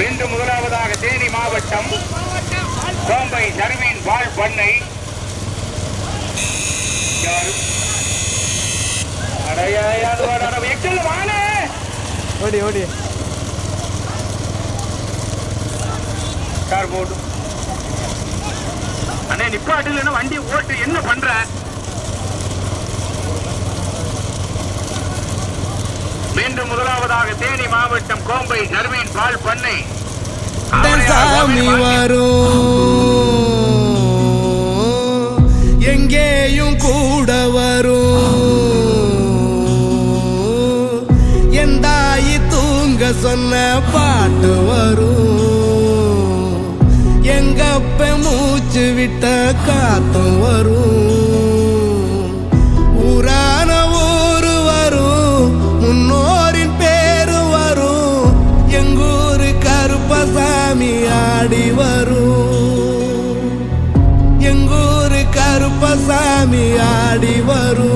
இன்று முதலாவதாக தேனி மாவட்டம் கோம்பை ஜர்மீன் வால் பண்ணை ஓடி ஓடி கார் போட்டு அண்ணே நிப்பாட்டு இல்லைன்னா வண்டி ஓட்டு என்ன பண்ற மீண்டும் முதலாவதாக தேனி மாவட்டம் கோம்பை ஜர்மீன் பால் பண்ணை சாமி வரும் எங்கேயும் கூட வரும் என் தாயி தூங்க சொன்ன பாட்டு வரும் எங்கப்ப மூச்சு விட்ட காத்தும் வரும் ஊரான ஊரு வரும் முன்னோரின் பேரு வரும் எங்கூரு கருப்பசாமி ஆடி வரும் எங்கூரு கருப்பசாமி ஆடி வரும்